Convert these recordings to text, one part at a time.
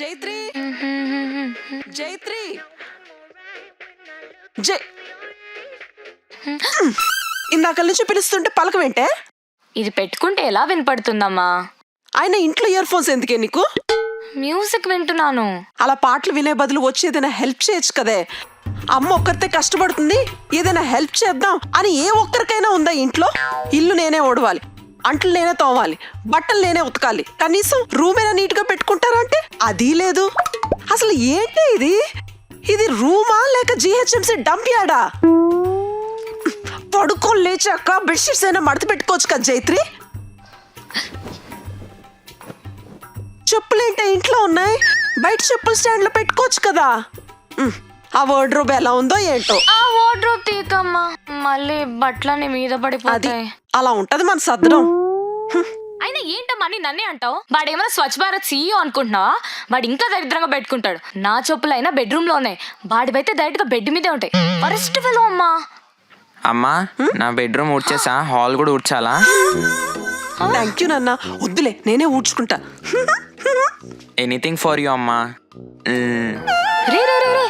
జైత్రి జైత్రి ఇందాక నుంచి పిలుస్తుంటే పలకమేంటే? ఇది పెట్టుకుంటే ఎలా వినపడుతుందమ్మా? ఆయన ఇంట్లో ఇయర్ ఫోన్స్ ఎందుకే నీకు? మ్యూజిక్ వింటున్నాను. అలా పాటలు వినే బదులు వచ్చి ఏదైనా హెల్ప్ చేయొచ్చు కదే. అమ్మ ఒక్కరితే కష్టపడుతుంది, ఏదైనా హెల్ప్ చేద్దాం అని ఏ ఒక్కరికైనా ఉందా ఇంట్లో? ఇల్లు నేనే ఓడవాలి, అంట్లు నేనే తోవాలి, బట్టలు నేనే ఉతకాలి, కనీసం రూమ్ అయినా నీట్ గా పెట్టుకుంటారంటే అది లేదు. అసలు ఏంటి ఇది? ఇది రూమా లేక జిహెచ్ఎంసీ డంప్ యార్డా? పడుకొని లేచాక బెడ్షీట్స్ అయినా మడత పెట్టుకోవచ్చు కదా జైత్రి. చెప్పులేంటే ఇంట్లో ఉన్నాయి, బయట చెప్పులు స్టాండ్ లో పెట్టుకోవచ్చు కదా. ఆ వార్డ్రోబ్ ఎలా ఉందో ఏంటో. ఆ వార్డ్రోబ్ తీకమ్మా, మళ్ళీ బట్టలని మీద పడిపోతాయి. అలా ఉంటది మన సదరం. అయినా ఏంటమ్మా అని నన్నే అంటావు? వాడేమైనా స్వచ్ఛ భారత్ సీఈఓ అనుకుంటున్నావా? వాడు ఇంకా దరిద్రంగా పెట్టుకుంటాడు. నా చెప్పులు అయినా బెడ్రూమ్ లో ఉన్నాయి, వాడివైతే డైరెక్ట్ గా బెడ్ మీదే ఉంటాయి. ఫస్ట్ ఫెలో అమ్మా. అమ్మా నా బెడ్రూమ్ ఊడ్చేసా, హాల్ కూడా ఊడ్చాలా? థ్యాంక్ యూ నాన్న, వద్దులే నేనే ఊడ్చుకుంటా. ఎనీథింగ్ ఫర్ యూ అమ్మా. రే రే రే రే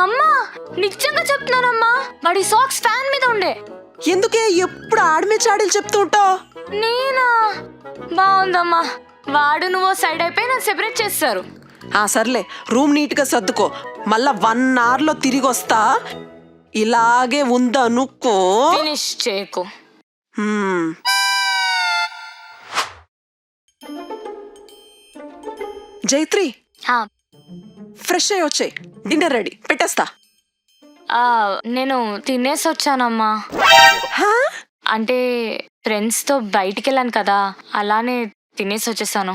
అమ్మా, నిజంగా చెప్తున్నానమ్మా, వాడి సాక్స్ ఫ్యాన్ మీద ఉండే. ఎందుకే ఎప్పుడు ఆడమే చాడీలు చెప్తూ ఉంటావు? నేనా? బాగుందమ్మా, వాడు నువ్వు సైడ్ అయిపోయి నన్ను సెపరేట్ చేస్తారు. సర్లే, రూమ్ నీట్ గా సర్దుకో. మళ్ళా 1 hour లో తిరిగి వస్తా. ఇలాగే ఉందనుకో. ఫినిష్ చేయకు. జైత్రి, ఫ్రెష్ అయ్యి వచ్చాయి, డిన్నర్ రెడీ పెట్టేస్తా. నేను తినేసి వచ్చానమ్మా. అంటే ఫ్రెండ్స్ తో బయటికి వెళ్ళాను కదా, అలానే తినేసి వచ్చేసాను.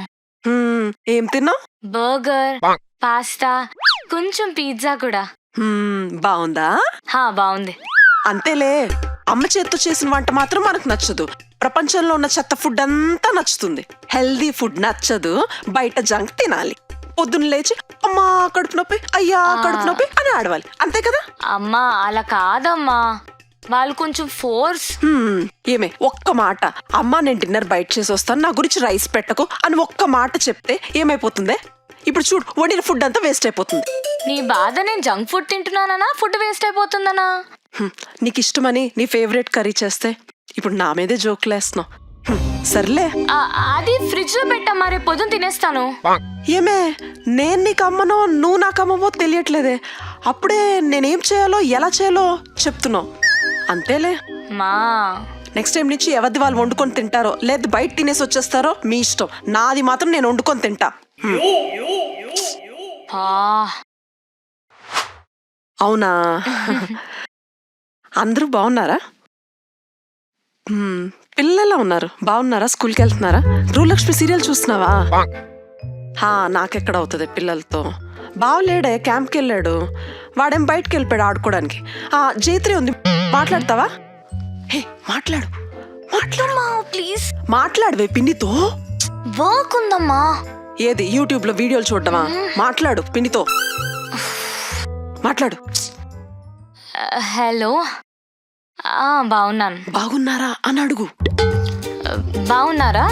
ఏం తిన్నావు? బర్గర్, పాస్తా, కొంచెం పిజ్జా కూడా. బాగుందా? బాగుంది. అంతేలే, అమ్మ చేత్తో చేసిన వంట మాత్రం మనకు నచ్చదు. ప్రపంచంలో ఉన్న చెత్త ఫుడ్ అంతా నచ్చుతుంది. హెల్దీ ఫుడ్ నచ్చదు, బయట జంక్ తినాలి. పొద్దున్న లేచి అమ్మా కడుపు నొప్పి, అయ్యా కడుపు నొప్పి అని ఆడవాలి, అంతే కదా? అమ్మా అలా కాదమ్మా, వాళ్ళు కొంచెం ఫోర్స్. ఏమే ఒక్క మాట, అమ్మా నేను డిన్నర్ బయట చేసి వస్తాను, నా గురించి రైస్ పెట్టకు అని ఒక్క మాట చెప్తే ఏమైపోతుందే? ఇప్పుడు చూడు, వండిన ఫుడ్ అంతా వేస్ట్ అయిపోతుంది. నీ బాధ నేను జంక్ ఫుడ్ తింటున్నానా, ఫుడ్ వేస్ట్ అయిపోతుందనా? నీకు ఇష్టమని నీ ఫేవరెట్ కర్రీ చేస్తే ఇప్పుడు నా మీదే జోకులేస్తున్నావు. సర్లే, అది ఫ్రిడ్జ్ లో పెట్టమ్మా, రేపు పొద్దున తినేస్తాను. ఏమే నేను నీకు అమ్మనో నువ్వు నాకు అమ్మమో తెలియట్లేదే. అప్పుడే నేనేం చేయాలో ఎలా చేయాలో చెప్తున్నావు. అంతేలే మా, నెక్స్ట్ టైం నుంచి ఎవరిది వాళ్ళు వండుకొని తింటారో లేదు బయట తినేసి వచ్చేస్తారో మీ ఇష్టం. నాది మాత్రం నేను వండుకొని తింటా. అవునా? అందరూ బాగున్నారా? పిల్లలు ఉన్నారు, బాగున్నారా? స్కూల్కి వెళ్తున్నారా? గృహలక్ష్మి సీరియల్ చూస్తున్నావా? నాకెక్కడ అవుతుంది పిల్లలతో. బావలేడే, క్యాంప్కి వెళ్ళాడు. వాడేం బయటకు వెళ్ళిపోయాడు ఆడుకోవడానికి. జైత్రి ఉంది, మాట్లాడతావా? హే మాట్లాడు, మాట్లాడమ్మా ప్లీజ్. మాట్లాడవే పిన్నితో. వర్క్ ఉందమ్మా. ఏది యూట్యూబ్ లో వీడియోలు చూడటమా? మాట్లాడు పిన్నితో, మాట్లాడు. హలో, బాగున్నాను. బాగున్నారా అని అడుగు. బాగున్నారా?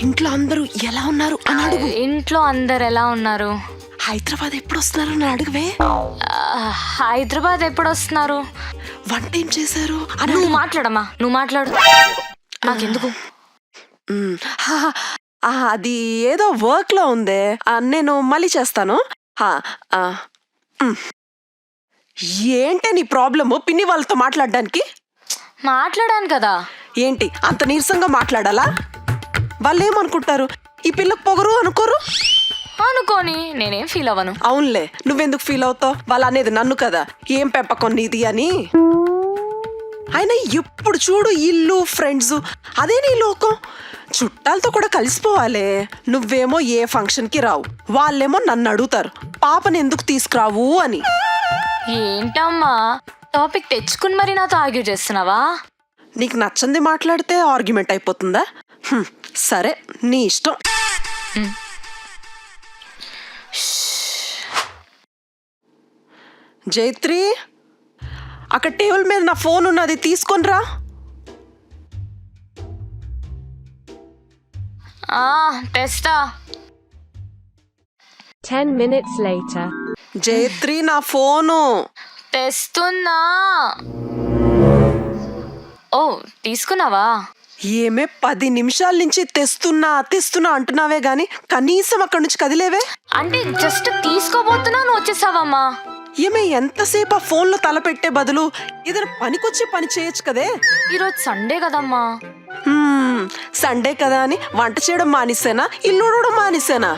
ఇంట్లో అందరూ ఎలా ఉన్నారు అని అడుగు. ఇంట్లో అందరు ఎలా ఉన్నారు? హైదరాబాద్ ఎప్పుడు వస్తున్నారు అని అడుగువే. హైదరాబాద్ ఎప్పుడు వస్తున్నారు? వంట ఏం చేశారు? నువ్వు మాట్లాడమ్మా, నువ్వు మాట్లాడు, నాకెందుకు. అది ఏదో వర్క్ లో ఉందే, నేను మళ్ళీ చేస్తాను. ఏంటి నీ ప్రాబ్లము? పిన్ని వాళ్ళతో మాట్లాడడానికి. మాట్లాడాను కదా. ఏంటి అంత నీరసంగా మాట్లాడాలా? వాళ్ళు ఏమనుకుంటారు? ఈ పిల్లకు పొగరు అనుకోరు? అనుకోని నేనేం ఫీల్ అవ్వను. అవునులే, నువ్వెందుకు ఫీల్ అవుతావు? వాళ్ళు అనేది నన్ను కదా, ఏం పెంపకం నీది అని. అయినా ఎప్పుడు చూడు ఇల్లు, ఫ్రెండ్స్, అదే నీ లోకం. చుట్టాలతో కూడా కలిసిపోవాలే. నువ్వేమో ఏ ఫంక్షన్ కి రావు, వాళ్ళేమో నన్ను అడుగుతారు పాపని ఎందుకు తీసుకురావు అని. ఏంటమ్మా టాపిక్ తెచ్చుకుని మరి నాతో ఆర్గ్యూ చేస్తున్నావా? నీకు నచ్చంది మాట్లాడితే ఆర్గ్యుమెంట్ అయిపోతుందా? సరే నీ ఇష్టం. జైత్రి, అక్కడ టేబుల్ మీద నా ఫోన్ ఉన్నది, తీసుకొని రా. తెస్తా. 10 minutes later. జయత్రి నా ఫోను. తెస్తున్నా. ఓ తీసుకున్నావా? ఏమే 10 నిమిషాల నుంచి తెస్తున్నా అంటున్నావే గాని కనీసం అక్కడి నుంచి కదిలేవే. అంటే జస్ట్ తీసుకోబోతున్నా నువ్వు వచ్చేసావమ్మా. ఏమే ఎంతసేపు ఆ ఫోన్లో తలపెట్టే బదులు ఏదైనా పనికొచ్చే పని చేయొచ్చు కదే. ఈరోజు సండే కదమ్మా. సండే కదా అని వంట చేయడం మానేసానా, ఇల్లు ఊడవడం మానేసానా?